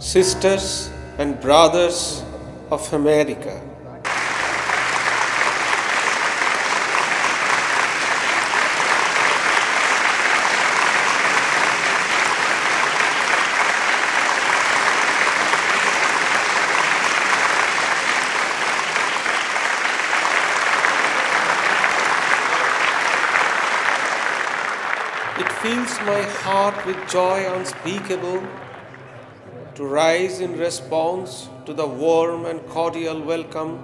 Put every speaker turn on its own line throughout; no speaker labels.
sisters and brothers of America, it fills my heart with joy unspeakable to rise in response to the warm and cordial welcome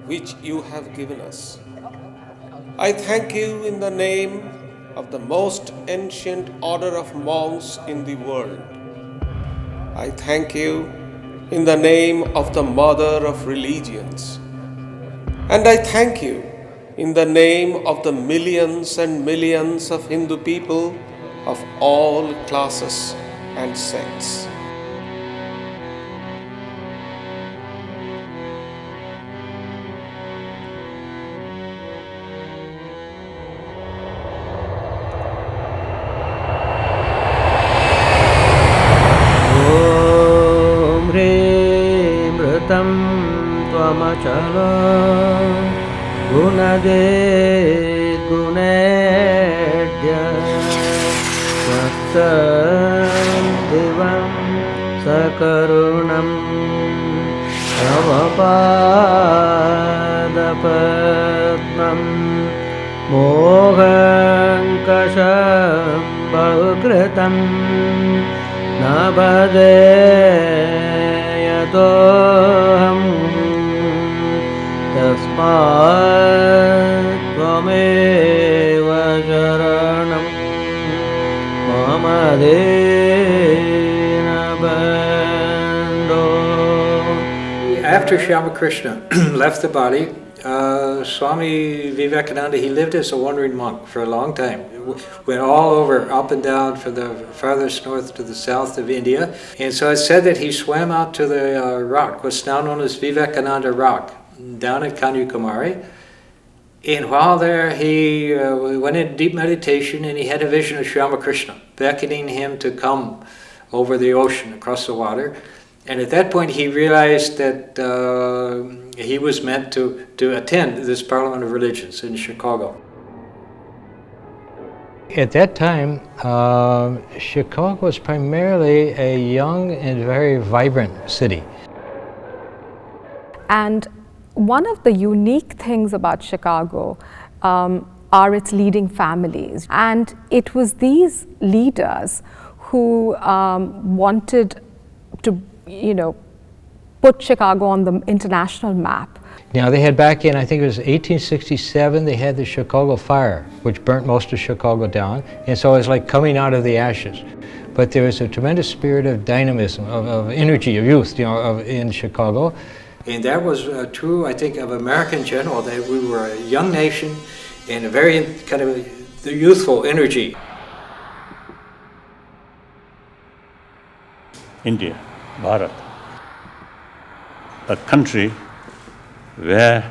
which you have given us. I thank you in the name of the most ancient order of monks in the world. I thank you in the name of the mother of religions. And I thank you in the name of the millions and millions of Hindu people of all classes and sects.
Twamachala Gunade Gunedya Saktam Devam Sakarunam Avapadapatnam Mohankasham Bahukritam Nabhadeyadoham Tasmat Tvameva Sharanam Mama Dinabando.
After Shamakrishna left the body, Swami Vivekananda, he lived as a wandering monk for a long time. Went all over, up and down, from the farthest north to the south of India. And so it's said that he swam out to the rock, what's now known as Vivekananda Rock, down at Kanyakumari. And while there, he went into deep meditation, and he had a vision of Shamakrishna, beckoning him to come over the ocean, across the water. And at that point, he realized that he was meant to attend this Parliament of Religions in Chicago.
At that time, Chicago was primarily a young and very vibrant city.
And one of the unique things about Chicago are its leading families. And it was these leaders who wanted to, put Chicago on the international map.
Now they had back in, I think it was 1867, they had the Chicago fire, which burnt most of Chicago down. And so it was like coming out of the ashes. But there was a tremendous spirit of dynamism, of energy, of youth, in Chicago.
And that was true, I think, of America in general, that we were a young nation and a very kind of youthful energy.
India, Bharat, a country where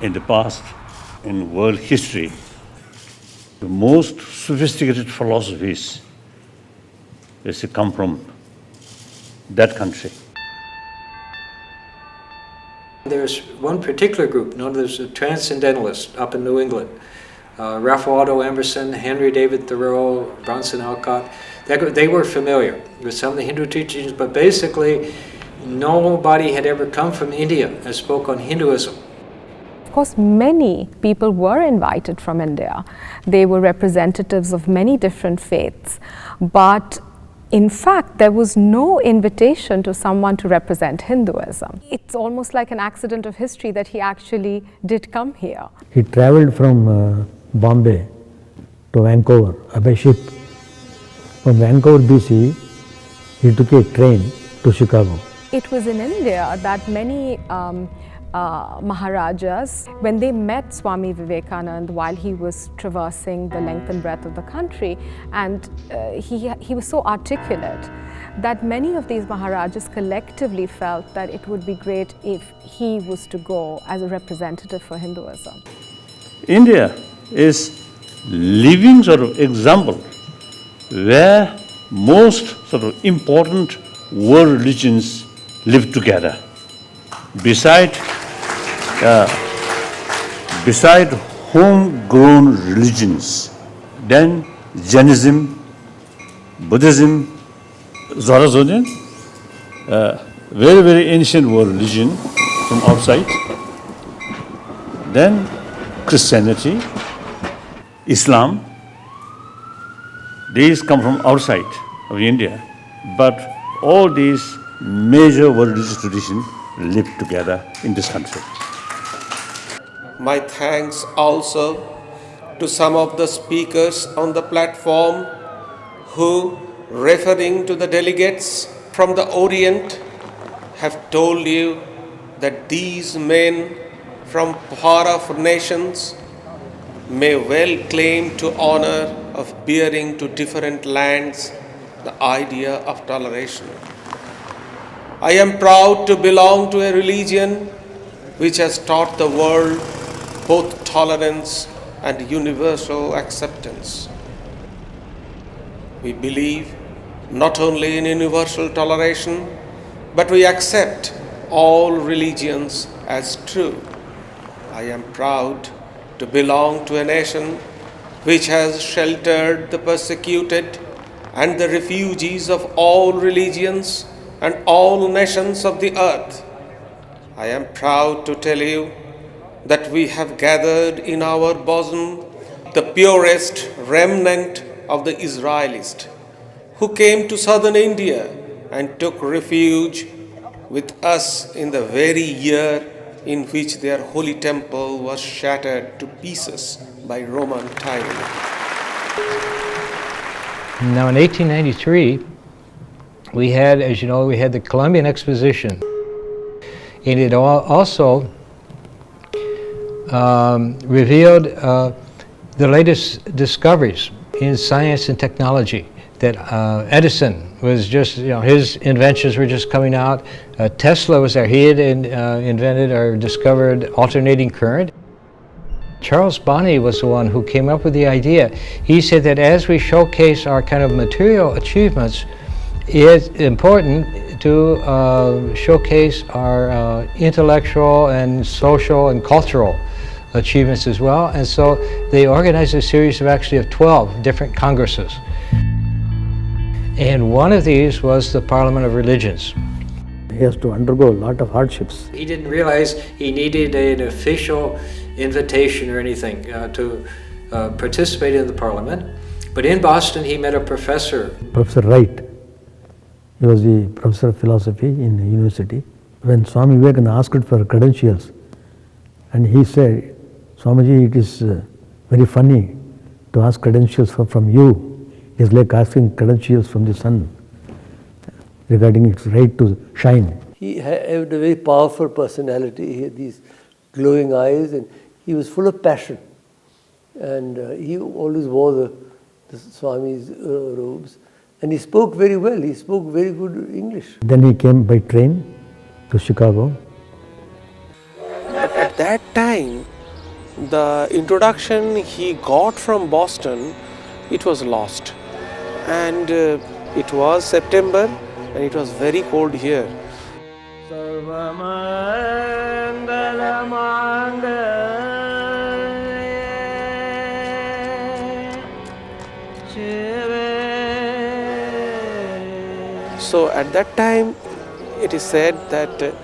in the past, in world history, the most sophisticated philosophies basically come from that country.
There's one particular group known as the Transcendentalists up in New England. Ralph Waldo Emerson, Henry David Thoreau, Bronson Alcott. They were familiar with some of the Hindu teachings, but basically nobody had ever come from India and spoke on Hinduism.
Of course, many people were invited from India. They were representatives of many different faiths. But in fact, there was no invitation to someone to represent Hinduism. It's almost like an accident of history that he actually did come here.
He traveled from Bombay to Vancouver by ship. From Vancouver, BC, he took a train to Chicago.
It was in India that many Maharajas, when they met Swami Vivekananda while he was traversing the length and breadth of the country, and he was so articulate that many of these Maharajas collectively felt that it would be great if he was to go as a representative for Hinduism.
India is living sort of example where most sort of important world religions live together. Beside homegrown religions, then Jainism, Buddhism, Zoroastrian, very, very ancient world religion from outside. Then Christianity, Islam, these come from outside of India. But all these major world religious traditions live together in this country.
My thanks also to some of the speakers on the platform who, referring to the delegates from the Orient, have told you that these men from far off nations may well claim to honor of bearing to different lands the idea of toleration. I am proud to belong to a religion which has taught the world both tolerance and universal acceptance. We believe not only in universal toleration, but we accept all religions as true. I am proud to belong to a nation which has sheltered the persecuted and the refugees of all religions and all nations of the earth. I am proud to tell you that we have gathered in our bosom the purest remnant of the Israelites who came to southern India and took refuge with us in the very year in which their holy temple was shattered to pieces by Roman tyranny.
Now in 1893, we had, as you know, we had the Columbian Exposition. And it also revealed the latest discoveries in science and technology. That Edison was just, his inventions were just coming out. Tesla was there. He had invented or discovered alternating current. Charles Bonney was the one who came up with the idea. He said that as we showcase our kind of material achievements, it's important to showcase our intellectual and social and cultural achievements as well. And so they organized a series of 12 different congresses. And one of these was the Parliament of Religions.
He has to undergo a lot of hardships.
He didn't realize he needed an official invitation or anything to participate in the Parliament. But in Boston, he met a professor.
Professor Wright. He was the professor of philosophy in the university. When Swami Vivekananda asked for credentials, and he said, Swamiji, it is very funny to ask credentials from you. It's like asking credentials from the sun regarding its right to shine.
He had a very powerful personality. He had these glowing eyes and he was full of passion. And he always wore the Swami's robes. And he spoke very well. He spoke very good English.
Then he came by train to Chicago.
At that time, the introduction he got from Boston, it was lost. And it was September and it was very cold here. So at that time, it is said that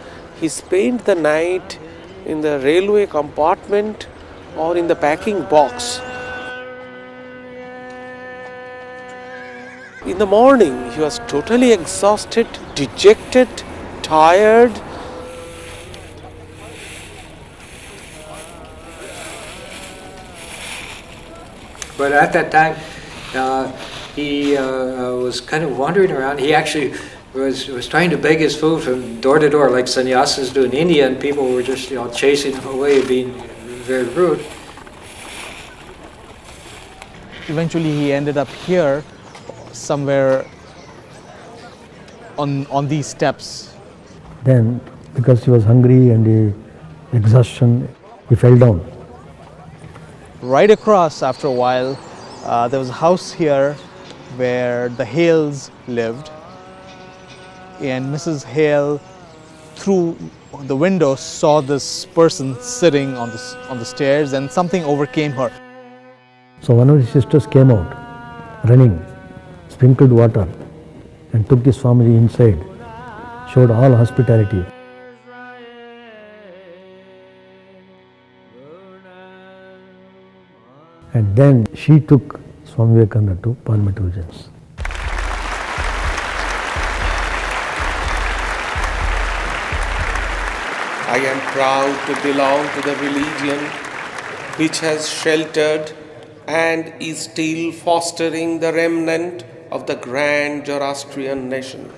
he spent the night in the railway compartment or in the packing box. In the morning, he was totally exhausted, dejected, tired.
But at that time, he was kind of wandering around. He actually was trying to beg his food from door to door, like sannyasis do in India, and people were just chasing him away, being very rude.
Eventually, he ended up here, somewhere on these steps.
Then, because he was hungry and exhaustion, he fell down.
Right across, after a while, there was a house here where the Hales lived. and Mrs. Hale, through the window, saw this person sitting on the stairs, and something overcame her.
So one of the sisters came out, running, sprinkled water, and took the Swamiji inside, showed all hospitality. And then she took Swami Vivekananda to Parliament Vivekananda.
I am proud to belong to the religion which has sheltered and is still fostering the remnant of the grand Zoroastrian nation.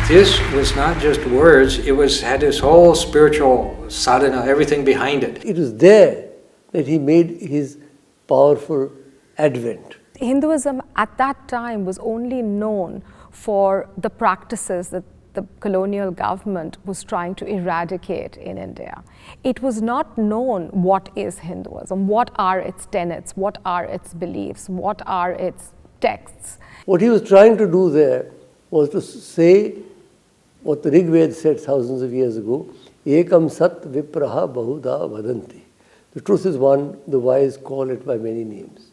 This was not just words, it had this whole spiritual sadhana, everything behind it.
It was there that he made his powerful advent.
Hinduism at that time was only known for the practices that the colonial government was trying to eradicate in India. It was not known what is Hinduism, what are its tenets, what are its beliefs, what are its texts.
What he was trying to do there was to say what the Rig Veda said thousands of years ago, Ekam Sat Vipraha Bahuda Vadanti. The truth is one, the wise call it by many names.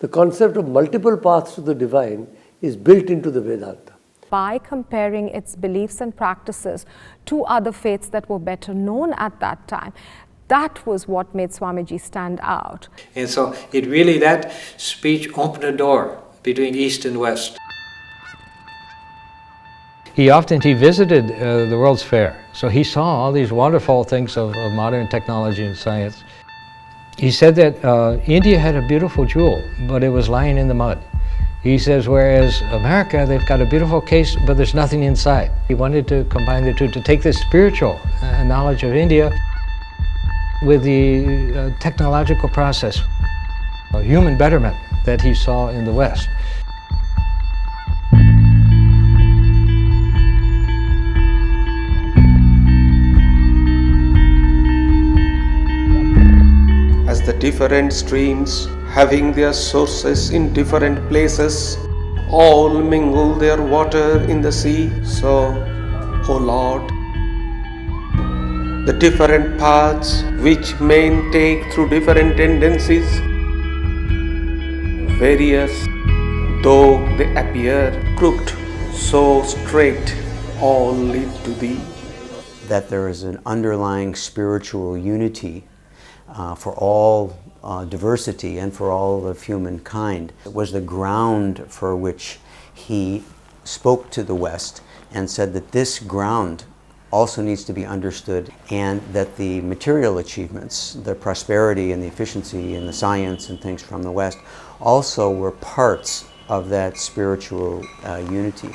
The concept of multiple paths to the divine is built into the Vedanta.
By comparing its beliefs and practices to other faiths that were better known at that time, that was what made Swamiji stand out.
And so that speech opened a door between East and West.
He visited the World's Fair, so he saw all these wonderful things of modern technology and science. He said that India had a beautiful jewel, but it was lying in the mud. He says, whereas America, they've got a beautiful case, but there's nothing inside. He wanted to combine the two, to take this spiritual knowledge of India with the technological process, human betterment that he saw in the West.
As the different streams, having their sources in different places, all mingle their water in the sea, so, O Lord, the different paths which men take through different tendencies, various though they appear crooked, so straight, all lead to Thee.
That there is an underlying spiritual unity for all diversity and for all of humankind. It was the ground for which he spoke to the West and said that this ground also needs to be understood, and that the material achievements, the prosperity and the efficiency and the science and things from the West also were parts of that spiritual unity.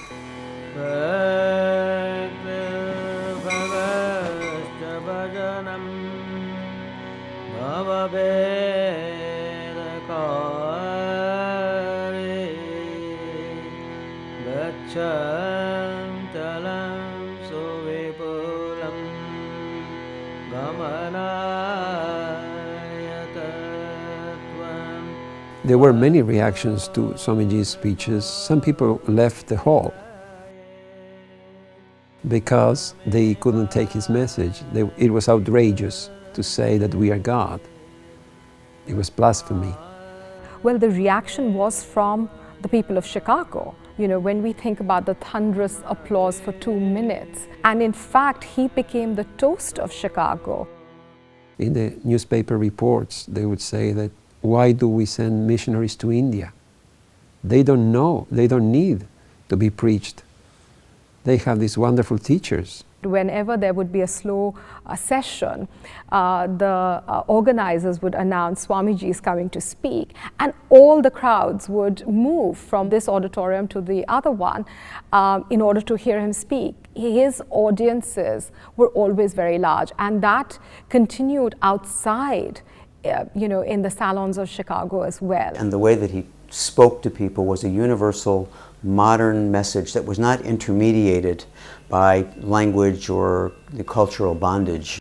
There were many reactions to Swamiji's speeches. Some people left the hall because they couldn't take his message. It was outrageous to say that we are God. It was blasphemy.
Well, the reaction was from the people of Chicago. You know, when we think about the thunderous applause for 2 minutes, and in fact, he became the toast of Chicago.
In the newspaper reports, they would say that, why do we send missionaries to India? They don't know, they don't need to be preached. They have these wonderful teachers.
Whenever there would be a slow session, the organizers would announce Swamiji is coming to speak, and all the crowds would move from this auditorium to the other one in order to hear him speak. His audiences were always very large, and that continued outside in the salons of Chicago as well.
And the way that he spoke to people was a universal, modern message that was not intermediated by language or the cultural bondage.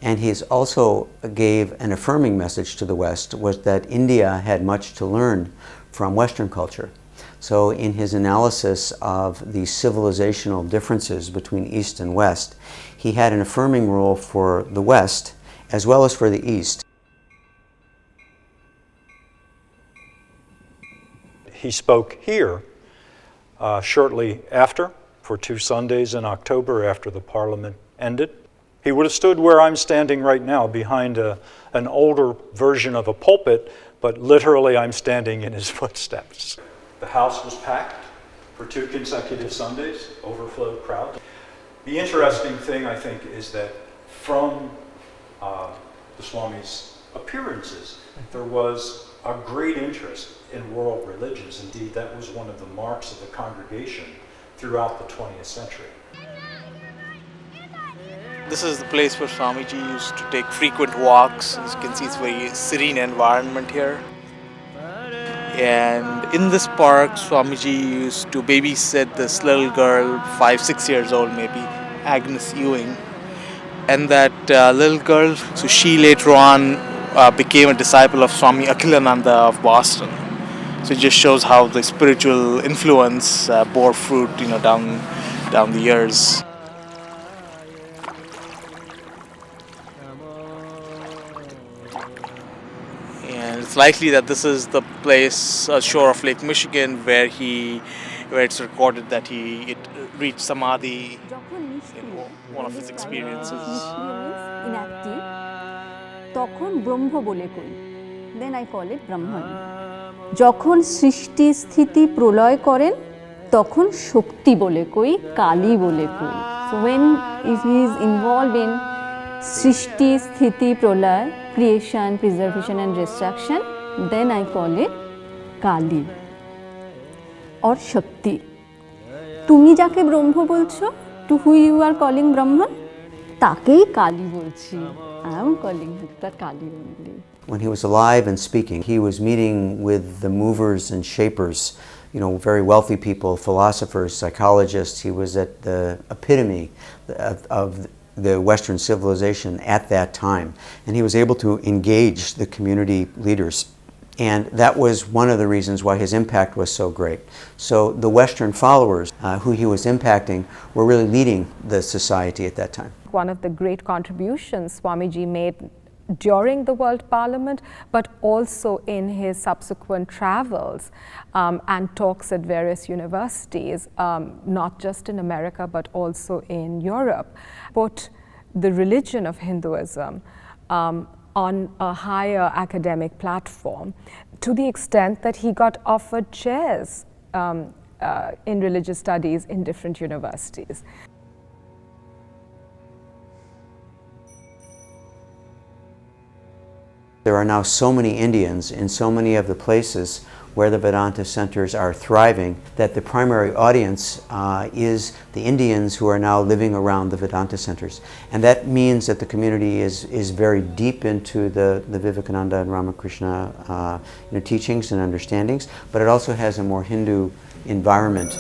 And he also gave an affirming message to the West, was that India had much to learn from Western culture. So in his analysis of the civilizational differences between East and West, he had an affirming role for the West as well as for the East.
He spoke here shortly after, for 2 Sundays in October after the Parliament ended. He would have stood where I'm standing right now, behind an older version of a pulpit, but literally I'm standing in his footsteps. The house was packed for 2 consecutive Sundays, overflowed crowd. The interesting thing, I think, is that from the Swami's appearances, there was a great interest in world religions. Indeed, that was one of the marks of the congregation throughout the 20th century.
This is the place where Swamiji used to take frequent walks. As you can see, it's a very serene environment here. And in this park, Swamiji used to babysit this little girl, 5-6 years old maybe, Agnes Ewing. And that little girl, so she later on became a disciple of Swami Akhilananda of Boston. So it just shows how the spiritual influence bore fruit, down the years. And it's likely that this is the place, shore of Lake Michigan, where it's recorded that he reached Samadhi in one of his experiences.
Inactive. তখন ব্রহ্ম বলে কই, then I call it Brahman. যখন সৃষ্টি স্থিতি প্রলয় করেন তখন শক্তি বলে কই, কালী বলে কই. So when he is involved in সৃষ্টি স্থিতি প্রলয়, creation, preservation and destruction, then I call it Kali or Shakti. তুমি যাকে ব্রহ্ম বলছো, to who you are calling Brahman, তাকেই কালী বলছি. I am calling her Kali only.
When he was alive and speaking, he was meeting with the movers and shapers, very wealthy people, philosophers, psychologists. He was at the epitome of the Western civilization at that time. And he was able to engage the community leaders. And that was one of the reasons why his impact was so great. So the Western followers who he was impacting were really leading the society at that time.
One of the great contributions Swamiji made during the World Parliament, but also in his subsequent travels and talks at various universities, not just in America, but also in Europe, put the religion of Hinduism on a higher academic platform, to the extent that he got offered chairs in religious studies in different universities.
There are now so many Indians in so many of the places where the Vedanta centers are thriving that the primary audience is the Indians who are now living around the Vedanta centers. And that means that the community is very deep into the Vivekananda and Ramakrishna teachings and understandings, but it also has a more Hindu environment.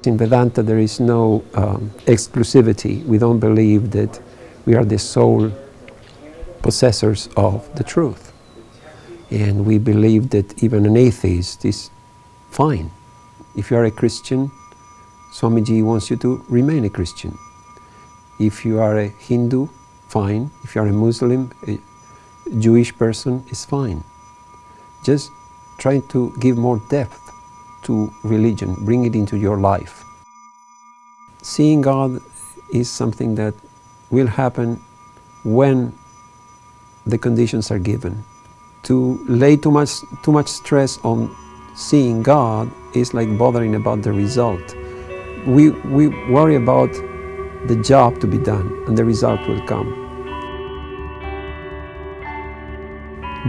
In Vedanta, there is no exclusivity. We don't believe that we are the sole possessors of the truth. And we believe that even an atheist is fine. If you are a Christian, Swamiji wants you to remain a Christian. If you are a Hindu, fine. If you are a Muslim, a Jewish person is fine. Just try to give more depth to religion, bring it into your life. Seeing God is something that will happen when the conditions are given. To lay too much stress on seeing God is like bothering about the result. We worry about the job to be done, and the result will come.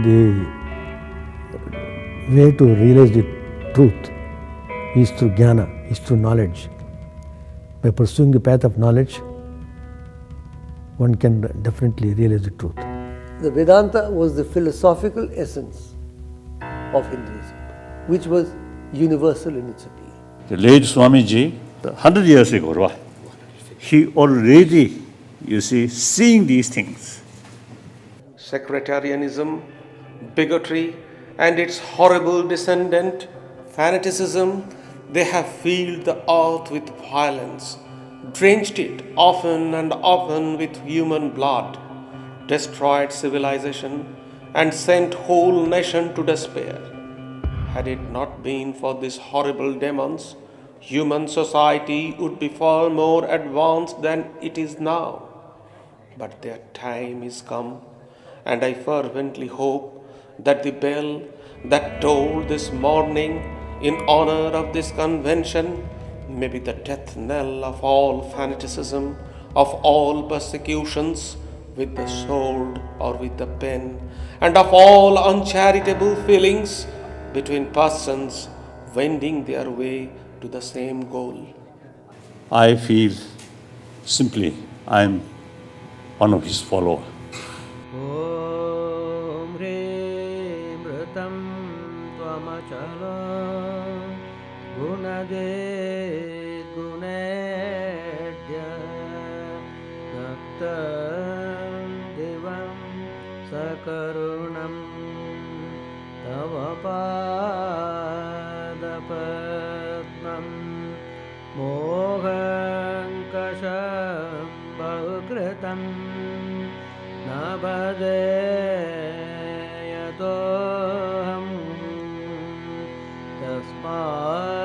The way to realize the truth is through jnana, is through knowledge. By pursuing the path of knowledge, one can definitely realize the truth.
The Vedanta was the philosophical essence of Hinduism, which was universal in its appeal.
The late Swamiji, 100 years ago, right? He already, you see, seeing these things.
Sectarianism, bigotry, and its horrible descendant, fanaticism, they have filled the earth with violence, drenched it often and often with human blood, destroyed civilization, and sent whole nation to despair. Had it not been for these horrible demons, human society would be far more advanced than it is now. But their time is come, and I fervently hope that the bell that tolled this morning in honor of this convention may be the death knell of all fanaticism, of all persecutions with the sword or with the pen, and of all uncharitable feelings between persons wending their way to the same goal.
I feel simply I am one of his followers.
Om Hrim Mritam Tvamachala Gunade Gunedya Naktam Devam Sakarunam Tavapadapatnam Mohankasham Bahukritam Nabadeyatoham Tasmat